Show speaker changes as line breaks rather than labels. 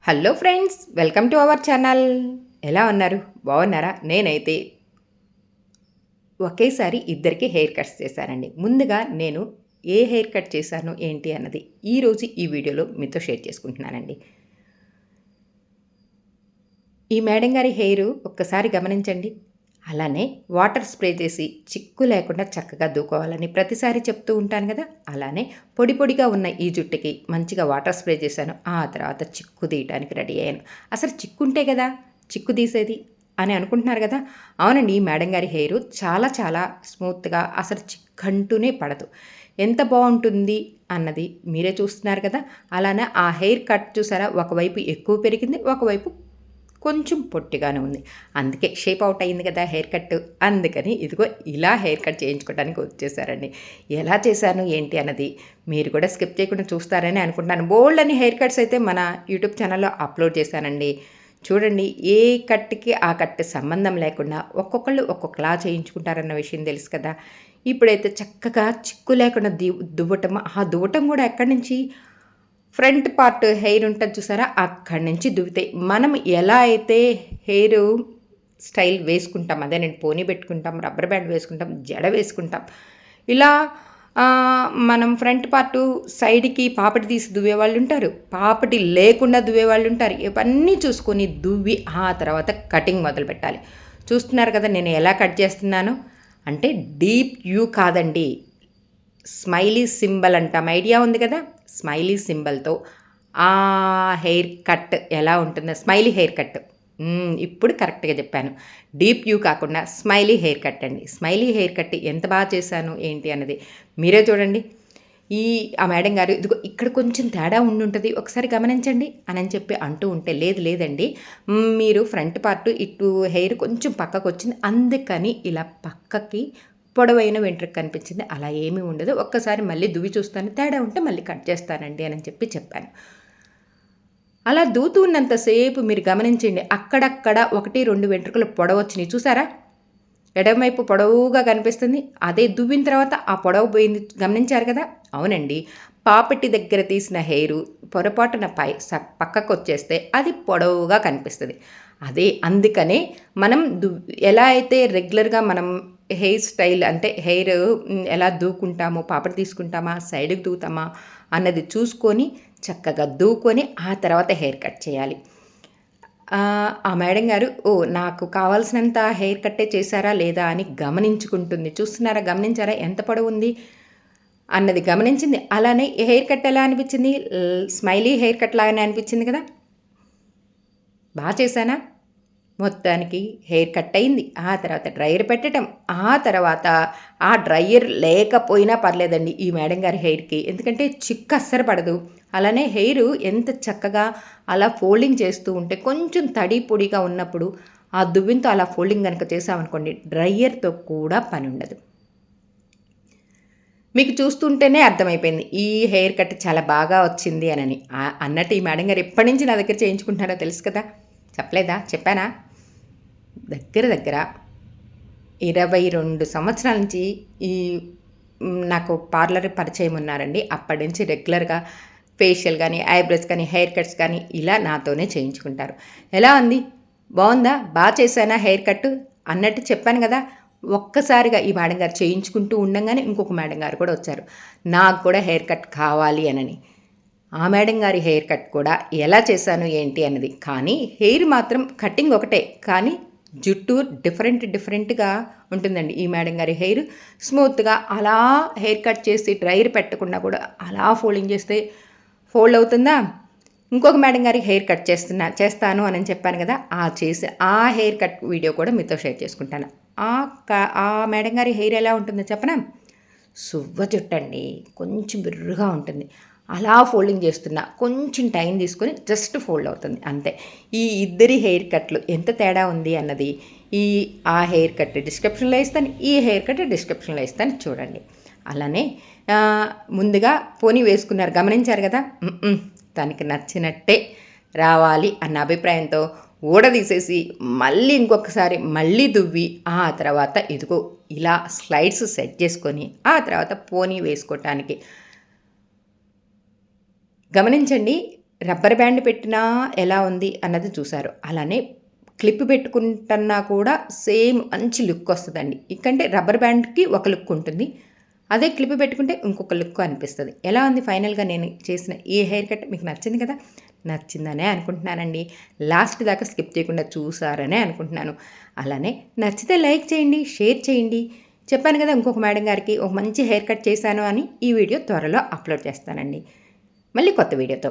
Hello friends, welcome to our channel. ఎలా ఉన్నారు? బాగున్నారా? నేనైతే ఒకేసారి ఇద్దరికి హెయిర్ కట్స్ చేశానండి. ముందుగా నేను ఏ హెయిర్ కట్ చేశాను ఏంటి అన్నది ఈరోజు ఈ వీడియోలో మీతో షేర్ చేసుకుంటున్నానండి. ఈ మేడం గారి హెయిర్ ఒక్కసారి గమనించండి. అలానే వాటర్ స్ప్రే చేసి చిక్కు లేకుండా చక్కగా దూకోవాలని ప్రతిసారి చెప్తూ ఉంటాను కదా. అలానే పొడి పొడిగా ఉన్న ఈ జుట్టుకి మంచిగా వాటర్ స్ప్రే చేశాను. ఆ తర్వాత చిక్కు తీయటానికి రెడీ అయ్యాను. అసలు చిక్కుంటే కదా చిక్కు తీసేది అని అనుకుంటున్నారు కదా. అవునండి, ఈ మేడం గారి హెయిర్ చాలా చాలా స్మూత్గా, అసలు చిక్కంటూనే పడదు. ఎంత బాగుంటుంది అన్నది మీరే చూస్తున్నారు కదా. అలానే ఆ హెయిర్ కట్ చూసారా, ఒకవైపు ఎక్కువ పెరిగింది, ఒకవైపు కొంచెం పొట్టిగానే ఉంది. అందుకే షేప్ అవుట్ అయింది కదా హెయిర్ కట్. అందుకని ఇదిగో ఇలా హెయిర్ కట్ చేయించుకోవడానికి వచ్చేసారండి. ఎలా చేశాను ఏంటి అన్నది మీరు కూడా స్కిప్ చేయకుండా చూస్తారని అనుకుంటున్నాను. బోల్డ్ అని హెయిర్ కట్స్ అయితే మన యూట్యూబ్ ఛానల్లో అప్లోడ్ చేశానండి. చూడండి, ఏ కట్కి ఆ కట్ సంబంధం లేకుండా ఒక్కొక్కళ్ళు ఒక్కొక్కలా చేయించుకుంటారన్న విషయం తెలుసు కదా. ఇప్పుడైతే చక్కగా చిక్కు లేకుండా దువ్వటం, ఆ దువ్వటం కూడా ఎక్కడి నుంచి, ఫ్రంట్ పార్ట్ హెయిర్ ఉంటుంది చూసారా, అక్కడి నుంచి దువ్వితే మనం ఎలా అయితే హెయిర్ స్టైల్ వేసుకుంటాం, అదే నేను పోనీ పెట్టుకుంటాం, రబ్బర్ బ్యాండ్ వేసుకుంటాం, జడ వేసుకుంటాం, ఇలా మనం ఫ్రంట్ పార్టు సైడ్కి పాపటి తీసి దువ్వేవాళ్ళు ఉంటారు, పాపటి లేకుండా దువ్వేవాళ్ళు ఉంటారు. ఇవన్నీ చూసుకొని దువ్వి ఆ తర్వాత కటింగ్ మొదలు పెట్టాలి. చూస్తున్నారు కదా నేను ఎలా కట్ చేస్తున్నాను. అంటే డీప్ యూ కాదండి, స్మైలీ సింబల్ అంటాం, ఐడియా ఉంది కదా. స్మైలీ సింబల్తో ఆ హెయిర్ కట్ ఎలా ఉంటుందో, స్మైలీ హెయిర్ కట్. ఇప్పుడు కరెక్ట్గా చెప్పాను. డీప్ యూ కాకుండా స్మైలీ హెయిర్ కట్ అండి. స్మైలీ హెయిర్ కట్ ఎంత బాగా చేశాను ఏంటి అన్నది మీరే చూడండి. ఆ మేడం గారు ఇదిగో ఇక్కడ కొంచెం తేడా ఉండుంటుంది, ఒకసారి గమనించండి అని చెప్పి అంటూ ఉంటే, లేదు లేదండి, మీరు ఫ్రంట్ పార్ట్ ఇటు హెయిర్ కొంచెం పక్కకు వచ్చింది, అందుకని ఇలా పక్కకి పొడవైన వెంట్రుక కనిపించింది, అలా ఏమీ ఉండదు, ఒక్కసారి మళ్ళీ దువ్వి చూస్తాను, తేడా ఉంటే మళ్ళీ కట్ చేస్తానండి అని చెప్పాను. అలా దూతూ ఉన్నంతసేపు మీరు గమనించండి, అక్కడక్కడ 1-2 వెంట్రుకలు పొడవచ్చినాయి చూసారా. ఎడమవైపు పొడవుగా కనిపిస్తుంది, అదే దువ్విన తర్వాత ఆ పొడవు పోయింది, గమనించారు కదా. అవునండి, పాపటి దగ్గర తీసిన హెయిరు పొరపాటున పక్కకు వచ్చేస్తే అది పొడవుగా కనిపిస్తుంది. అదే అందుకనే మనం ఎలా అయితే రెగ్యులర్గా మనం హెయిర్ స్టైల్ అంటే హెయిర్ ఎలా దూకుంటామో, పాపటి తీసుకుంటామా, సైడ్కి దూతామా అన్నది చూసుకొని చక్కగా దూకొని ఆ తర్వాత హెయిర్ కట్ చేయాలి. ఆ మేడం గారు నాకు కావాల్సినంత హెయిర్ కట్టే చేశారా లేదా అని గమనించుకుంటుంది. చూస్తున్నారా, గమనించారా ఎంత పొడవు ఉంది అన్నది గమనించింది. అలానే హెయిర్ కట్ ఎలా అనిపించింది, స్మైలీ హెయిర్ కట్ లాగానే అనిపించింది కదా. బాగా చేశానా. మొత్తానికి హెయిర్ కట్ అయింది. ఆ తర్వాత డ్రైయర్ పెట్టడం, ఆ తర్వాత ఆ డ్రైయర్ లేకపోయినా పర్లేదండి ఈ మేడం గారి హెయిర్కి, ఎందుకంటే చిక్కు అస్సలు పడదు. అలానే హెయిర్ ఎంత చక్కగా అలా ఫోల్డింగ్ చేస్తూ ఉంటే, కొంచెం తడి పొడిగా ఉన్నప్పుడు ఆ దువ్వింతో అలా ఫోల్డింగ్ కనుక చేసామనుకోండి, డ్రైయర్తో కూడా పని ఉండదు. మీకు చూస్తుంటేనే అర్థమైపోయింది ఈ హెయిర్ కట్ చాలా బాగా వచ్చింది అని. అన్నట్టు ఈ మేడం గారు ఎప్పటి నుంచి నా దగ్గర చేయించుకుంటున్నారో తెలుసు కదా. చెప్పలేదా, చెప్పానా. దగ్గర దగ్గర 22 సంవత్సరాల నుంచి ఈ నాకు పార్లర్ పరిచయం ఉన్నారండి. అప్పటి నుంచి రెగ్యులర్గా ఫేషియల్ కానీ, ఐబ్రోస్ కానీ, హెయిర్ కట్స్ కానీ ఇలా నాతోనే చేయించుకుంటారు. ఎలా ఉంది, బాగుందా, బాగా చేశానా హెయిర్ కట్ అన్నట్టు చెప్పాను కదా. ఒక్కసారిగా ఈ మేడం గారు చేయించుకుంటూ ఉండగానే ఇంకొక మేడం గారు కూడా వచ్చారు, నాకు కూడా హెయిర్ కట్ కావాలి అని. ఆ మేడం గారి హెయిర్ కట్ కూడా ఎలా చేశాను ఏంటి అన్నది, కానీ హెయిర్ మాత్రం కటింగ్ ఒకటే, కానీ జుట్టు డిఫరెంట్గా ఉంటుందండి. ఈ మేడం గారి హెయిర్ స్మూత్గా అలా హెయిర్ కట్ చేసి డ్రైయర్ పెట్టకుండా కూడా అలా ఫోల్డింగ్ చేస్తే ఫోల్డ్ అవుతుందా. ఇంకొక మేడం గారికి హెయిర్ కట్ చేస్తాను అని చెప్పాను కదా, ఆ హెయిర్ కట్ వీడియో కూడా మీతో షేర్ చేసుకుంటాను. ఆ మేడం గారి హెయిర్ ఎలా ఉంటుందో చెప్పనా. సువ్వ జుట్టు అండి, కొంచెం బిర్రుగా ఉంటుంది, అలా ఫోల్డింగ్ చేస్తున్నా కొంచెం టైం తీసుకొని జస్ట్ ఫోల్డ్ అవుతుంది అంతే. ఈ ఇద్దరి హెయిర్ కట్లు ఎంత తేడా ఉంది అన్నది ఆ హెయిర్ కట్ డిస్క్రిప్షన్లో ఇస్తాను, ఈ హెయిర్ కట్ డిస్క్రిప్షన్లో ఇస్తాను, చూడండి. అలానే ముందుగా పోనీ వేసుకున్నారు, గమనించారు కదా. తనకి నచ్చినట్టే రావాలి అన్న అభిప్రాయంతో ఊడదీసేసి మళ్ళీ ఇంకొకసారి మళ్ళీ దువ్వి ఆ తర్వాత ఇదిగో ఇలా స్లైడ్స్ సెట్ చేసుకొని ఆ తర్వాత పోనీ వేసుకోవటానికి గమనించండి. రబ్బర్ బ్యాండ్ పెట్టినా ఎలా ఉంది అన్నది చూసారు. అలానే క్లిప్ పెట్టుకుంటున్నా కూడా సేమ్ మంచి లుక్ వస్తుందండి. ఇకంటే రబ్బర్ బ్యాండ్‌కి ఒక లుక్ ఉంటుంది. అదే క్లిప్ పెట్టుకుంటే ఇంకొక లుక్ అనిపిస్తది. ఎలా ఉంది ఫైనల్‌గా నేను చేసిన ఈ హెయిర్ కట్ మీకు నచ్చింది కదా! నచ్చిందనే అనుకుంటున్నానండి. లాస్ట్ దాకా స్కిప్ చేయకుండా చూసారనే అనుకుంటున్నాను. అలానే నచ్చితే లైక్ చేయండి, షేర్ చేయండి. చెప్పాను కదా ఇంకొక మేడం గారికి ఒక మంచి హెయిర్ కట్ చేశాను అని. ఈ వీడియో త్వరలో అప్లోడ్ చేస్తానండి. మళ్ళీ కొత్త వీడియోతో.